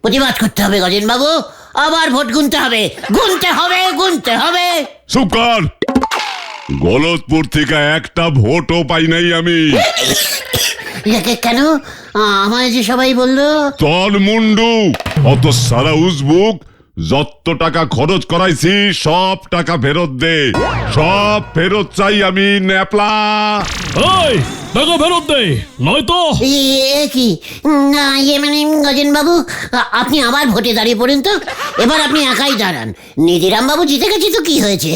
প্রতিবাদ করতে হবে গজেন বাবু, আবার ভোট গুনতে হবে, গুনতে হবে। চুপ কর। গলতপুর থেকে একটা ভোটও পাই নাই আমি। কেন? আমায় যে সবাই বললো। তোর মুন্ডু, অত সারা উজবুক, যত টাকা খরচ করাইছি সব টাকা ফেরত দে, সব ফেরত চাই আমি ন্যাপলা। এই টাকা ফেরত দে, নয়তো কি না, মানে গজেন বাবু, আপনি আবার ভোটে দাঁড়িয়ে পড়েন তো। এবার আপনি একাই দাঁড়ান। নিধিরাম বাবু জিতে গেছে তো কি হয়েছে,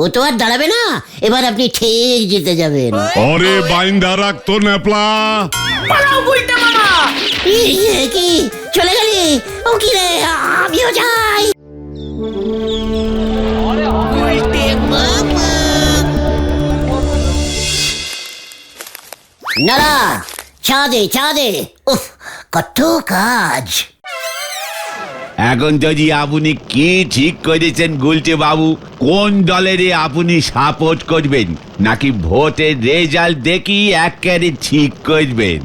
ও তো আর দাঁড়াবে না। এবার আপনি ঠিক জিতে যাবেন। আরে বাইন্দা রাখতো ন্যাপলা। কি চলে গেলি? ও কি রে, আমিও যাই। নারা, চা দে। উফ, কত কাজ। এখন যদি আপনি কি ঠিক করেছেন গুলটে বাবু, কোন দলের আপনি সাপোর্ট করবেন, নাকি ভোটের রেজাল্ট দেখি একেবারে ঠিক করবেন?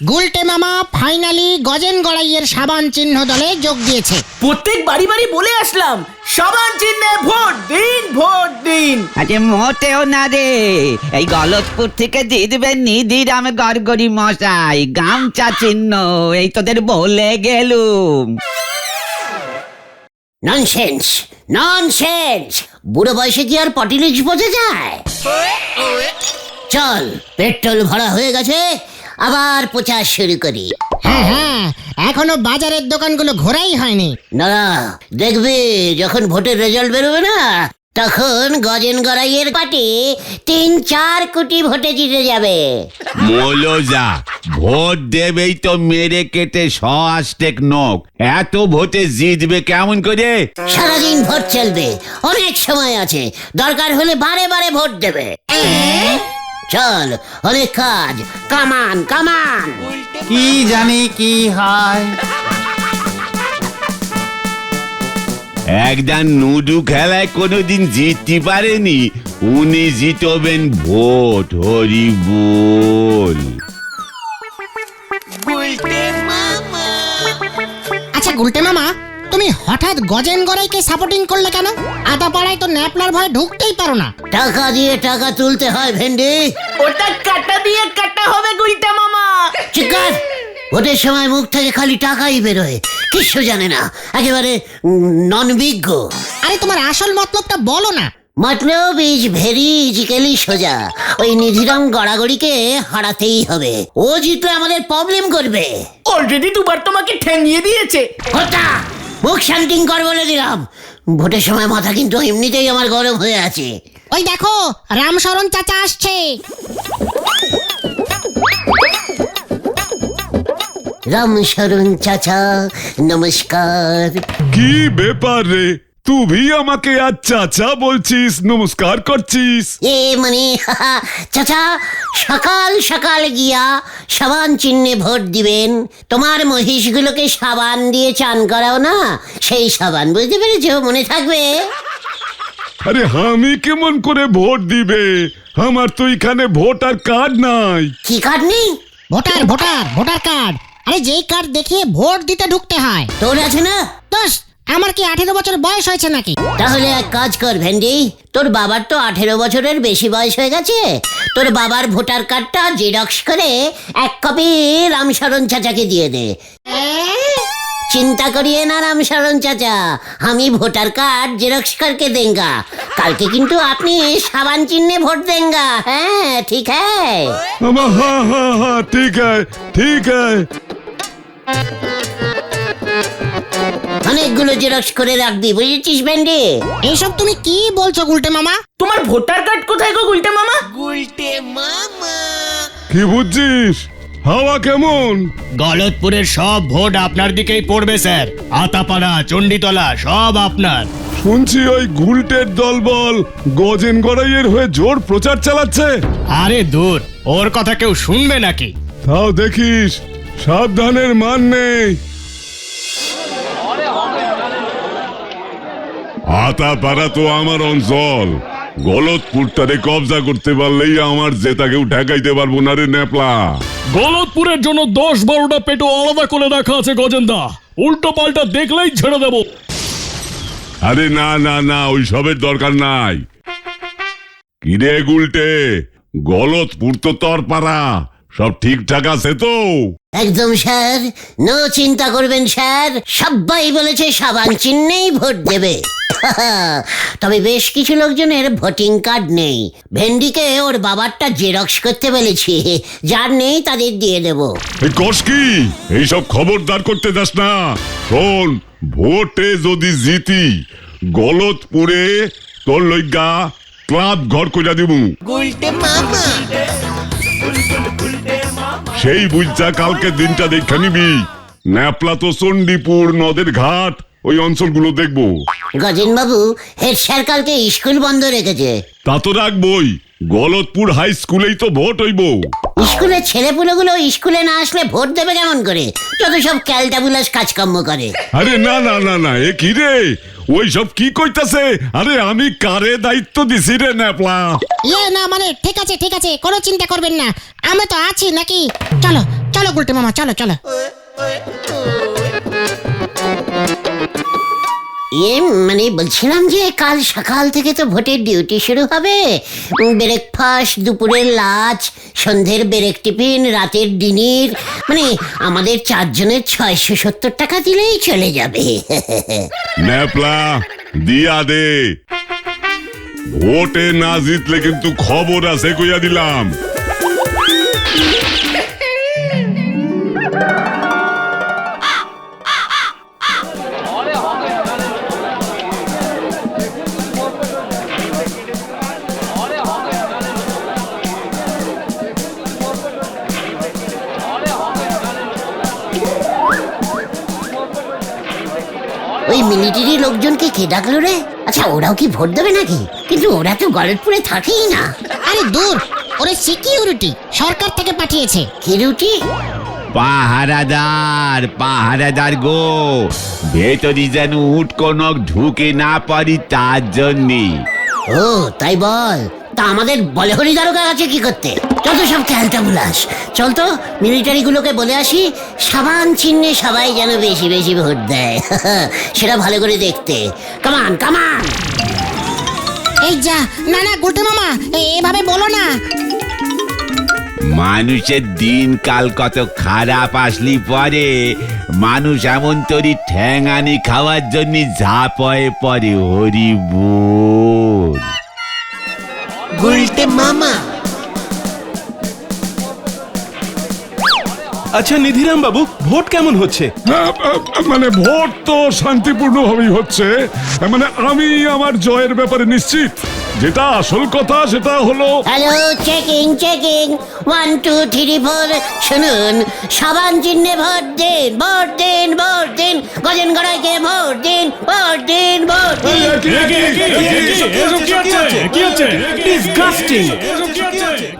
গুলটে মামা ফাইনালি গজেন গড়াইয়ের সাবান চিহ্ন দলে যোগ দিয়েছে। প্রত্যেক বাড়ি বলে আসলাম, সাবান চিহ্নে ভোট দিন। আরে মোটেও না রে, এই গলতপুর থেকে জিতবেন নিধিরাম গড়গড়ি মশাই, গামছা চিহ্ন, এই তোদের বলে গেলুম। ননসেন্স, বুড়ো বয়সে কি আর পটিলিক্স বোঝা যায়? চল, পেট্রোল ভরা হয়ে গেছে, আবার প্রচার শুরু করি। হ্যাঁ, এখনো বাজারের দোকানগুলো ঘোরাই হয়নি। না, দেখবি যখন ভোটের রেজাল্ট বেরোবে না, তখন গজেন গড়াইয়ের পার্টি 3-4 কোটি ভোটে জিতে যাবে। মৌলজা, ভোট দেবেই তো মেরে কেটে 100 নখ, এত ভোটে জিতবে কেমন করে? সারাদিন ভোট চলবে, অনেক সময় আছে, দরকার হলে বারে ভোট দেবে। চল, অনেক কাজ, কামান। কি জানি কি হয়। একদম নুডু খেলায় কোনোদিন জিততে পারেনি, উনি জিতবেন ভোট। হরি বল। আচ্ছা গুলটে মামা, তুমি হঠাৎ গজেন গড়াইকে সাপোর্টিং করলে কেন? আদাপাড়ায় তো ন্যাপলার ভয় ঢুকতেই পারো না। টাকা দিয়ে টাকা তুলতে হয় ভেন্ডি। ওটা কাটা দিয়ে কাটা হবে গুলটে মামা। চিকার, ভোটের সময় মুখ থেকে খালি টাকাই বেরোয়, কিছু জানে না, একেবারে ননবিজ্ঞ। আরে তোমার আসল মতলবটা বলো না। মতলব ইজ ভেরি ইজিক্যালি সোজা। ওই নিধিরাম গড়াগড়িকে হারাতেই হবে, ও জিতলে আমাদের প্রবলেম করবে। অলরেডি দুবার তোমাকে ঠেঙিয়ে দিয়েছে। হতা, মুখ শান্তিং কর বলে দিলাম। ভোটের সময় মাথা কিন্তু এমনিতেই আমার গরম হয়ে আছে। ওই দেখো, রামশরণ চাচা আসছে। রামশরণ চাচা, নমস্কার। কি ব্যাপার রে, তুই আমাকে আজ চাচা বলছিস, নমস্কার করছিস? মানে চাচা, সকাল সকাল গিয়া সাবান চিহ্নে ভোট দিবেন, তোমার মহিষগুলোকে সাবান দিয়ে চান করাও না, সেই সাবান, বুঝতে পেরেছো? মনে থাকবে। আরে আমি কেমন করে ভোট দিবে, আমার তো এখানে ভোটার কার্ড নাই। কি কার্ড নেই? Voter card. আরে যেই কার্ড দেখিয়ে ভোট দিতে ঢুকতে হয়। তোর আছে না? দোষ, আমার কি 18 বছর বয়স হয়েছে নাকি? তাহলে এক কাজ কর ভেন্ডি, তোর বাবার তো 18 বছরের বেশি বয়স হয়ে গেছে, তোর বাবার ভোটার কার্ডটা জেরক্স করে 1 কপি রামশরণ চাচাকে দিয়ে দে। চিন্তা করিয়ে না রামশরণ চাচা, আমি ভোটার कार्ड जेरॉक्स करके देंगे। কালকে কিন্তু আপনি সাবান চিহ্নে ভোট দেंगे। হ্যাঁ, ঠিক है? हाँ ठीक है। অনেকগুলো জেরক্স করে রাখবি, বুঝেছিস ভেন্ডি? এইসব তুমি কি বলছো গুলটে মামা? তোমার ভোটার কার্ড কোথায় গো গুলটে মামা? কি বুঝছিস? হাওয়া কেমন? গলতপুরের সব ভোট আপনার দিকেই পড়বে স্যার। আতাপাড়া, চণ্ডীতলা সব আপনার। শুনছি ওই গুলটের দলবল গজেন গড়াইয়ের হয়ে জোর প্রচার চালাচ্ছে। আরে দূর, ওর কথা কেউ শুনবে নাকি? তাও দেখিস, সাবধানের মান নেই। আতাপাড়া তো আমার অঞ্চল, গলতপুরটারে কবজা করতে পারলেই আমার জেতা কেউ ঠেকাইতে পারবো না রে ন্যাপলা। গলতপুরের জন্য 10-12টা পেটো আলাদা করে রাখা আছে গজেন্দা, উল্টো পাল্টা দেখলেই ছেড়ে দেবো। আরে না না না, ওই সবের দরকার নাই। কিরে গুলটে, গলতপুর তো তোর পাড়া, সব ঠিকঠাক আছে তো? একদম স্যার, নো চিন্তা করবেন স্যার, সবাই বলেছে সাবান চিহ্নেই ভোট দেবে। তবে বেশ কিছু লোকজনের ভোটিং কার্ড নেই। ভেন্ডিকে ওর বাবারটা জেরক্স করতে বলেছি, যার নেই তাদের দিয়ে দেব। এই কস কি, এইসব খবরদার করতে যাস না। শোন, ভোটে যদি জিতি গলতপুরে তোর লইগা ক্লাব ঘর কইরা দিবু। সেই বুঝা কালকে দিনটা দেখা নিবি। ন্যাপলা তো চণ্ডীপুর, নদের ঘাট, ওই অঞ্চলগুলো দেখবো। গজেন বাবু, হেড স্যার কালকে স্কুল বন্ধ রেখেছে। তা তো রাখবই, গলতপুর হাই স্কুলেই তো ভোট হইব। স্কুলের ছেলেপুলেগুলো স্কুলে না আসলে ভোট দেবে কেমন করে? যত সব ক্যালটাবুলাস কাজকর্ম করে। আরে না না না না, এ কি রে, ওই সব কি কইতাছে? আরে আমি কারে দায়িত্ব দিছি রে ন্যাপলা? না মানে ঠিক আছে, কোনো চিন্তা করবেন না, আমরা তো আছি নাকি। চলো চলো গুলটে মামা, চলো চলো। মানে বলছিলাম যে কাল সকাল থেকে তো ভোটের ডিউটি শুরু হবে। ব্রেকফাস্ট, দুপুরের লাঞ্চ, সন্ধ্যের ব্রেক টিফিন, রাতের ডিনার, মানে আমাদের 4 জনের 670 টাকা দিলেই চলে যাবে। ন্যাপলা দিয়া দে, ভোটে না জিতলে কিন্তু খবর আছে কইয়া দিলাম। ওই মিলিটারি লোকজনকে কে ডাকলো রে? আচ্ছা, ওরাও কি ভোট দেবে নাকি? কিন্তু ওরা তো গলতপুরে থাকেই না। আরে দূর, ওরে সিকিউরিটি সরকার থেকে পাঠিয়েছে। কি রুটি? পাহারাদার গো, ভেতরি যেন উটকনক ঢুকে না পারি তার জন্যে। ও তাই বল। তা আমাদের বলহরি দারোগা আছে কি করতে? যত সব ক্যালটাবুলাস। চল তো মিলিটারি গুলোকে বলে আসি সাবান চিহ্নে সবাই যেন বেশি বেশি ভোট দেয়। সেটা ভালো করে দেখতে। কামান কামান। এই যা, না না গুলটে মামা, এভাবে বলো না। মানুষের দিন কাল কত খারাপ আসলি পরে মানুষ এমন তরি ঠ্যাঙানি খাওয়ার জন্য ঝাঁপয়ে পড়ে। হরি বল। গুলটে মামা। আচ্ছা নিধিরাম বাবু, ভোট কেমন হচ্ছে? মানে ভোট তো শান্তিপূর্ণভাবেই হচ্ছে। মানে আমি আমার জয়ের ব্যাপারে নিশ্চিত। যেটা আসল কথা সেটা হলো, হ্যালো, চেকিং 1 2 3 4। শুনুন, সাবান চিহ্নে ভোট দিন, ভোট দিন, ভোট দিন। গজেন গড়াইকে ভোট দিন, ভোট দিন, ভোট দিন।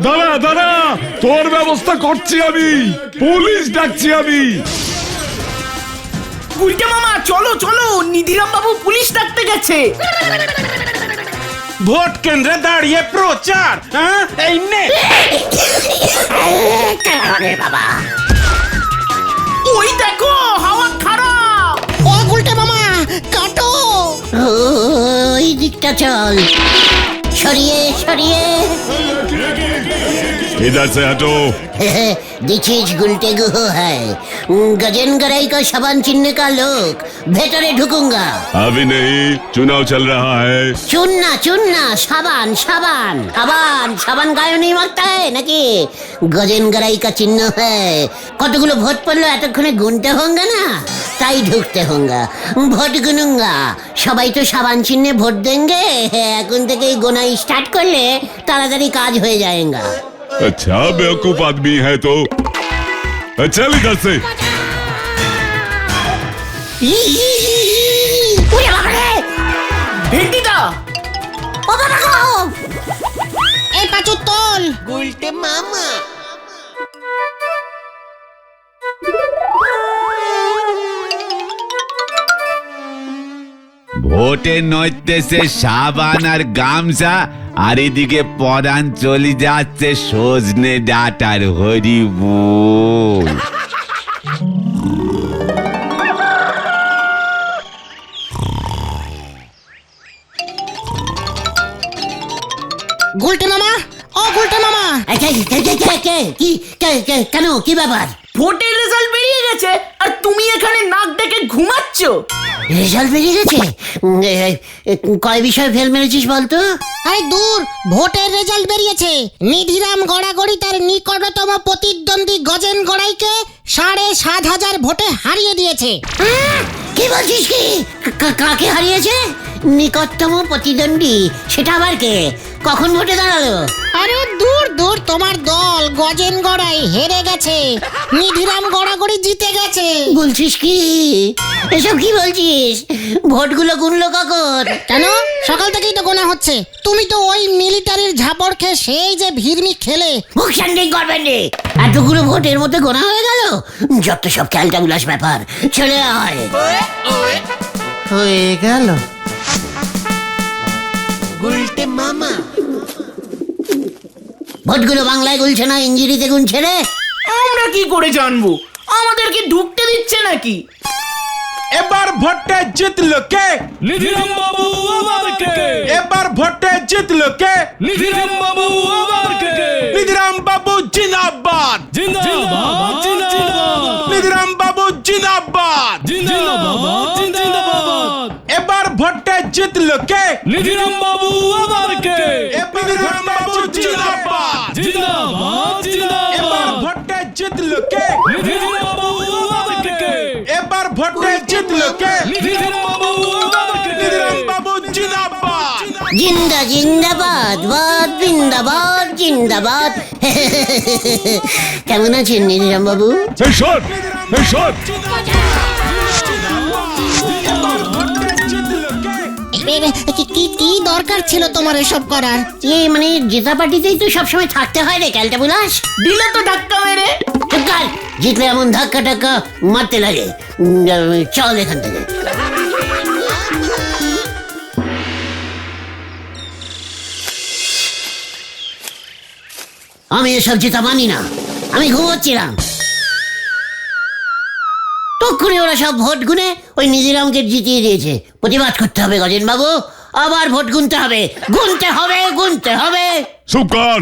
দাঁড়া দাঁড়া, তোর ব্যবস্থা করছি আমি, পুলিশ ডাকছি আমি। গুলটে মামা চলো চলো, নিধিরাম বাবু পুলিশ ডাকতে গেছে। ভোট কেন্দ্রে দাঁড়িয়ে প্রচার, এই নে। বাবা, ওই দেখো হাওয়া খারাপ। ও গুলটে মামা, কাটো। ওই দিকটা চল, সরিয়ে সরিয়ে। इधर से हटो। दिस इज गुलटे गुहो है। गजन गराई का साबान चिन्ह का लोग भीतरे ढुकूंगा। अभी नहीं, चुनाव चल रहा है। चुनना चुनना, साबान साबान साबान साबान गायो नहीं मारता है नाकि? गजन गराई का चिन्ह है। কতগুলো ভোট পড়লো এতক্ষণে গুনতে হোঙ্গা না, তাই ঢুকতে হোঙ্গা। ভোট গুনুঙ্গা। সবাই তো সাবান চিহ্নে ভোট দেंगे। এখন থেকেই গোনাই স্টার্ট করলে তাড়াতাড়ি কাজ হয়ে যায়गा। अच्छा बेवकूफ आदमी है तो चल इधर से। ভেন্ডিদা, এই পাঁচু তোল। গুলটে মামা। ভোটে নইতেছে সাবান আর গামছা আর এদিকে পরাণ চলে যাচ্ছে সজনে ডাটার হরি বল। গুলটে মামা, ও গুলটে মামা, কেন কি ব্যাপার? ভোটের রেজাল্ট বেরিয়ে গেছে আর তুমি এখানে নাক ডেকে ঘুমাচ্ছ। রেজাল্ট বেরিয়ে গেছে? কয় বিষয় ফেল মেরেছিস বলতো? আরে দূর, ভোটের রেজাল্ট বেরিয়েছে। নিধিরাম গড়াগড়ি তার নিকটতম প্রতিদ্বন্দ্বী গজেন গড়াইকে ৭,৫০০ ভোটে হারিয়ে দিয়েছে। কি বলছিস কি? কাকে হারিয়েছে? নিকটতম প্রতিদ্বন্দ্বী? সেটা আবার কে? কখন ভোটে দাঁড়ালো? আরে দূর দূর, তোমার দল গজেন গড়াই হেরে গেছে, নিধিরাম গড়াগড়ি জিতে গেছে। বলছিস কি? এসব কি বলছিস? ভোটগুলো গুনলো কখন? কেন? সকাল থেকেই তো গোনা হচ্ছে। তুমি তো ওই মিলিটারির ঝাপড় খেয়ে সেই যে ভিড়মি খেলে। মুখ শান্তি করবেন রে। এতগুলো ভোটের মধ্যে গোনা হয়ে গেল? যত সব খেলটা গুলাস ব্যাপার। চলে আয়। হয়ে গেল। ভোটগুলো বাংলায় গুলছে না ইংরেজিতে গুনছে রে? আমরা কি করে জানবো? আমাদের কি ঢুকতে দিচ্ছে নাকি? এবার ভোটে জিতলো কে? নিধিরাম বাবু আবার কে? এবার ভোটে জিতলো কে? নিধিরাম বাবু আবার কে? নিধিরাম বাবু জিন্দাবাদ। জিন্দাবাদ জিন্দাবাদ নিধিরাম বাবু জিন্দাবাদ। জিন্দাবাদ জিন্দাবাদ এবার ভোটে জিতলো কে? নিধিরাম বাবু আবার কে? নিধিরাম বাবু জিন্দাবাদ। জিন্দাবাদ এবার জিন্দাবাদ ভোটে জিতলো কে? নিধিরাম বাবু আবার কে? এবার ভোটে জিতলো কে? নিধিরাম বাবু আবার কে? নিধিরাম বাবু জিন্দাবাদ। জিন্দাবাদ বাদ জিন্দাবাদ জিন্দাবাদ। কেমন আছেন নিধিরাম বাবু? এই শোন, এই শোন। এবার ভোটে জিতলো কে? কি দরকার ছিল তোমার এসব করার? মানে জেতা পার্টিতেই তো সবসময় থাকতে হয় রে ক্যালটা বুলাস। দিলে তো ধাক্কা মেরে। চুপ কর। জিতলে এমন ধাক্কা টাক্কা মারতে লাগে। চল এখান থেকে। আমি এসব জেতা মানি না। আমি ঘুমোচ্ছিলাম, তক্ষুনি ওরা সব ভোট গুনে ওই নিধিরামকে জিতিয়ে দিয়েছে। প্রতিবাদ করতে হবে গজেন বাবু, আবার ভোট গুনতে হবে, গুনতে হবে, গুনতে হবে। চুপ কর।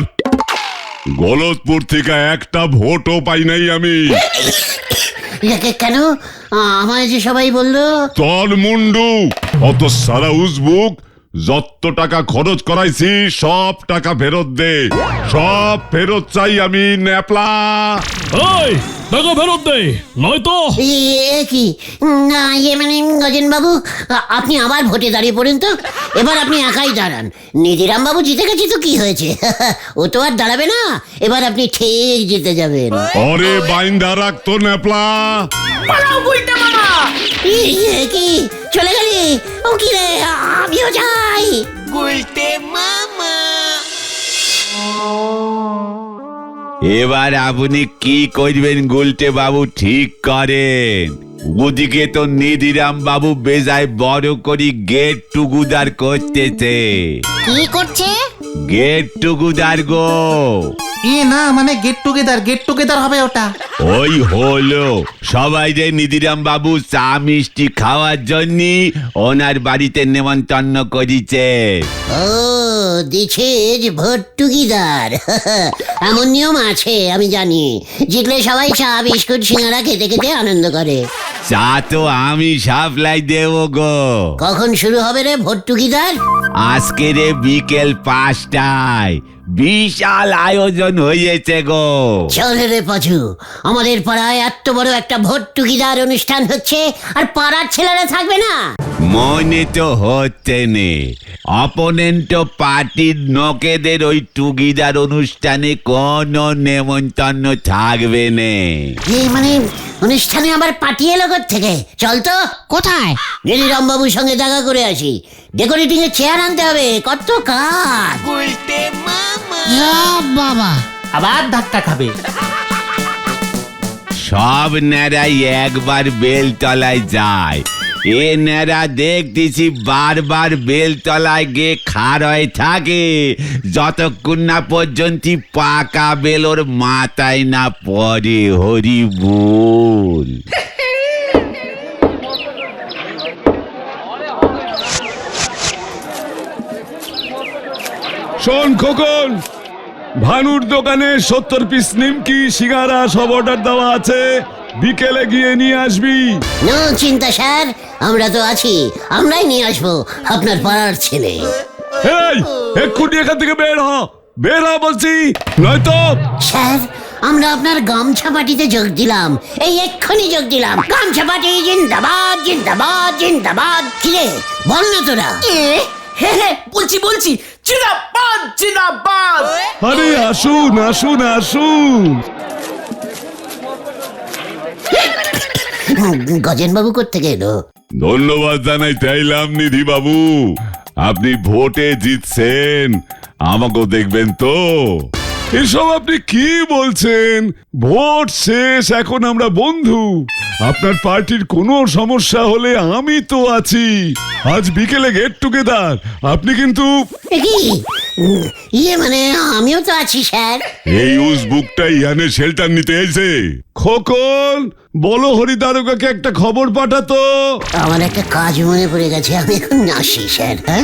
গলতপুর থেকে একটা ভোটও পাই নাই আমি। কেন? আমায় যে সবাই বললো। তোর মুন্ডু অত সারা উজবুক, যত টাকা খরচ করাইছি সব টাকা ফেরত দে। সব ফেরত চাই আমি ন্যাপলা। এই টাকা ফেরত দে, নয়তো কি না মানে গজেন বাবু, আপনি আবার ভোটে দাঁড়িয়ে পড়েন তো। এবার আপনি একাই দাঁড়ান। নিধিরাম বাবু জিতে গেছে তো কি হয়েছে? ও তো আর দাঁড়াবে না। এবার আপনি ঠিক জিতে যাবেন। অরে বাইন্দা রাখতো ন্যাপলা। পালাও গুলটে মামা। কি চলে গেলি? ও কি রে, আমিও যাই। এবার আপনি কি করবেন গুলটে বাবু ঠিক করেন। ওদিকে তো নিধিরাম বাবু বেজায় বড় করে গেট টুগুদার করতেছে। কি করছে? গেট টুগুদার গো। না মানে গেট টুগেদার হবে ওটা। ওই হলো, সবাই যে নিধিরাম বাবু চা মিষ্টি খাওয়ার জন্য ওনার বাড়িতে নেমন্তন্ন করিছে। ও দিছিস ভোট টুকিদার। এমন নিয়ম আছে আমি জানি। জিতলে সবাই চা বিস্কুট সিঙ্গারা খেতে খেতে আনন্দ করে। চা তো আমি সাপ্লাই দেব গো। কখন শুরু হবে রে ভোট টুকিদার? আজকে রে বিকেল 5টায় বিশাল আয়োজন হয়েছে গো। চল রে পাচু, আমাদের পাড়ায় এত বড় একটা ভোট টুকিদার অনুষ্ঠান হচ্ছে আর পাড়ার ছেলেরা থাকবে না? মনে তো হচ্ছে নে, অপোনেন্ট পার্টির লোকেদের ওই টুগিদার অনুষ্ঠানে কোনো নেমন্তন্ন থাকবে নে। মানে অনুষ্ঠানে আবার পাঠিয়ে এলো থেকে। চল তো। কোথায়? নিধিরাম বাবুর সঙ্গে দেখা করে আসি। ডেকোরেটিং এর চেয়ার আনতে হবে, কত কাজ। বাবা, আবার ধাক্কা খাবে। সব ন্যাড়াই একবার বেলতলায় যায়, এ নেরা দেখতেছি বারবার বেলতলায় গিয়ে খাড় হয়ে থাকে যতক্ষণ না পর্যন্ত পাকা বেল ওর মাথায় না পড়ে। হরি বল। শোন খোকন, ভানুর দোকানে 70 পিস নিমকি সিঙ্গারা সব অর্ডার দেওয়া আছে, বিকেলে গিয়ে নিয়ে আসবি। নো চিন্তা স্যার, আমরা তো আছি, আমরাই নিয়ে আসবো আপনার পাড়ার ছেলে। এই এক্ষুনি এখান থেকে বের হ বলছি, নয়তো। স্যার, আমরা আপনার গামছা পার্টিতে যোগ দিলাম, এই এক্ষুনি যোগ দিলাম। গামছা পার্টি জিন্দাবাদ জিন্দাবাদ জিন্দাবাদ। কিরে বল না তোরা। বলছি জিন্দাবাদ জিন্দাবাদ। আরে আসুন আসুন আসুন। গজেন বাবু কোত্থেকে এলো? ধন্যবাদ জানাই চাইলাম নিধি বাবু, আপনি ভোটে জিতছেন, আমাকেও দেখবেন তো। এসব আপনি কি বলছেন? ভোট শেষ, এখন আমরা বন্ধু। আপনার পার্টির কোনো সমস্যা হলে আমি তো আছি। আজ বিকেলে গেট টুগেদার, আপনি কিন্তু। এ কি? মানে আমিও তো আছি স্যার। এই উজবুকটা ইয়ানে শেল্টার নিতে এসে। খোকন, বলো হরিদারোগাকে একটা খবর পাঠাতো। আমার একটা কাজ মনে পড়ে গেছে, আমি এখন আসি স্যার। হ্যাঁ,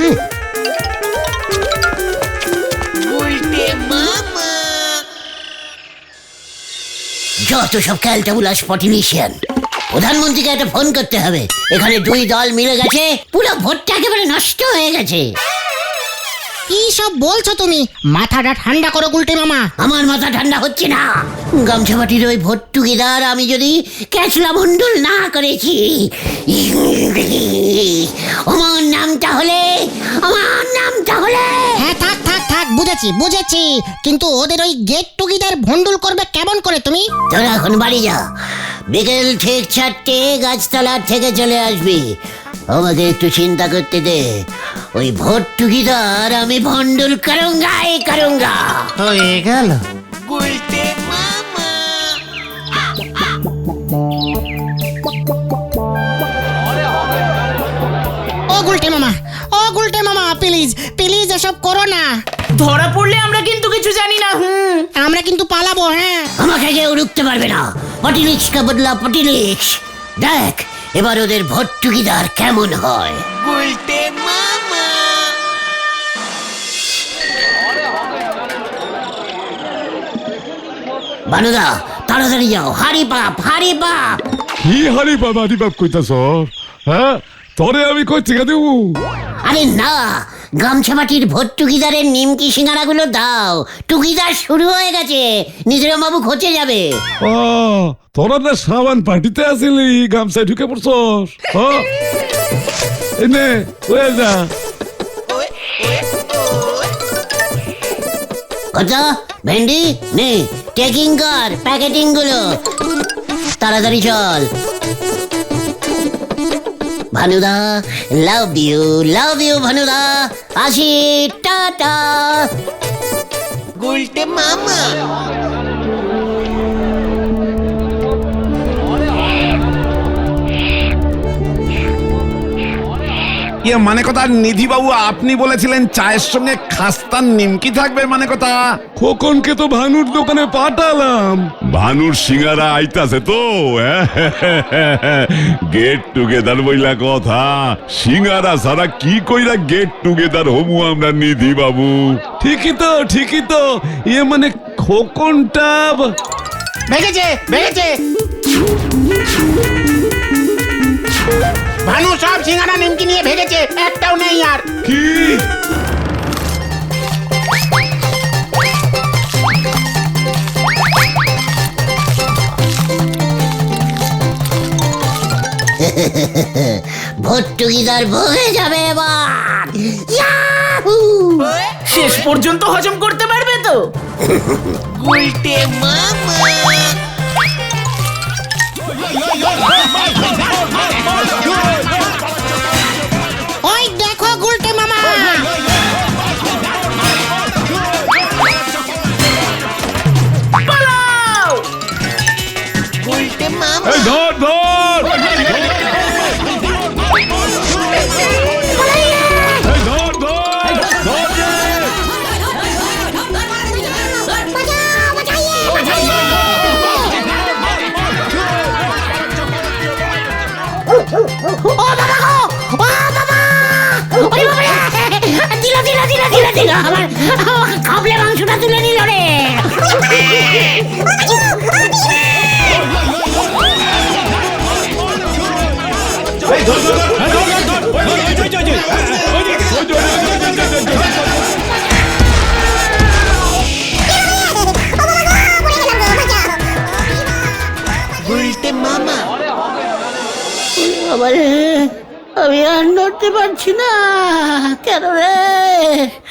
যত সব ক্যালটাবুলাস পটিলিশিয়ান। প্রধানমন্ত্রীকে একটা ফোন করতে হবে, এখানে দুই দল মিলে গেছে, পুরো ভোটটা একেবারে নষ্ট হয়ে গেছে। কি সব বলছো তুমি? মাথাটা ঠান্ডা করো গুলটে মামা। আমার মাথা ঠান্ডা হচ্ছে না। গামছাপাটির ওই ভোট টুগেদার আমি যদি ক্যাচলা মন্ডল না করেছি, আমার নামটা হলে হ্যাঁ, থাক থাক থাক, বুঝেছি। কিন্তু ওদের ওই গেট টুগেদার ভন্ডুল করবে কেমন করে তুমি? তোরা এখন বাড়ি যা, বিকেল ঠিক 4টে গাছতলার থেকে চলে আসবি। আমাকে একটু চিন্তা করতে দে, ওই ভোট টুগেদার আমি ভন্ডুল করুঙ্গা। হয়ে গেল। ও গুলটে মামা প্লিজ এসব করো না। ধরা পড়লে আমরা কিন্তু কিছু জানি না। আমরা কিন্তু পালাবো। হ্যাঁ, আমাকে কেউ রুখতে পারবে না। পটিলিক্স কা বদলা পটিলিক্স। দেখ এবার ওদের ভোট টুগেদার কেমন হয়। বানুদা তাড়াতাড়ি যাও, হারি পাপ। কি হারি বাপ কইতাছ? হ্যাঁ, তরে আমি কই ঠিকা দেবো? আরে না, গামছাপাটির ভোট টুগেদারের নিমকি সিঙ্গারা গুলো দাও, টুগেদার শুরু হয়ে গেছে, নিজের বাবু খোঁচে যাবে। ও, তোরা না সাবান পার্টিতে আসিলি, গামছায় ঢুকে পড়ছস। এনে ওয়ে যা। কত ভেন্ডি নে, টেকিং কর প্যাকেটিং গুলো, তাড়াতাড়ি চল। ভানুদা লাভ ইউ ভানুদা, আসি, টাটা। গুলটে মামা। ইয়ে মানে কথা নিধি বাবু, আপনি বলেছিলেন চায়ের সঙ্গে খাস্তার নিমকি থাকবে, মানে কথা। খোকনকে তো ভানুর দোকানে পাঠালাম, ভানুর সিঙ্গারা আইতাছে তো। গেট টুগেদার বইলা কথা, সিঙ্গারা ছাড়া কি কইরা গেট টুগেদার হমু আমরা নিধি বাবু। ঠিকই তো ইয়ে মানে খোকনটা ভেগেছে ভানু, সব সিঙ্গারা নিমকি নিয়ে ভেগেছে, একটাও নেই আর। কি? ভোট টুগেদার বয়ে যাবে এবার। ইয়াহু! শেষ পর্যন্ত হজম করতে পারবে তো? গুলটে মামা। ওই দেখো গুলটে মামা। পালাও। গুলটে মামা। এই ধর আমার খাবলে মাংসটা তুলে নিল রে। বাবারে, আমি আর নড়তে পারছি না। কেন রে?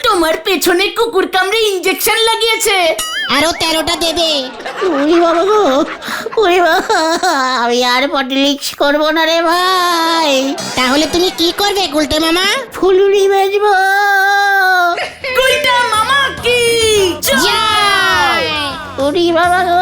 তোমার পেছনে কুকুর কামড়ে ইঞ্জেকশন লাগিয়েছে। আরো 13টা দেবে। উড়ি বাবা গো, উড়ি বাবা, আমি আর পটিলিক্স করবো না রে ভাই। তাহলে তুমি কি করবে গুলটে মামা? ফুলুরি বেচবো। গুলটা মামা কি জয়! উড়ি বাবা গো।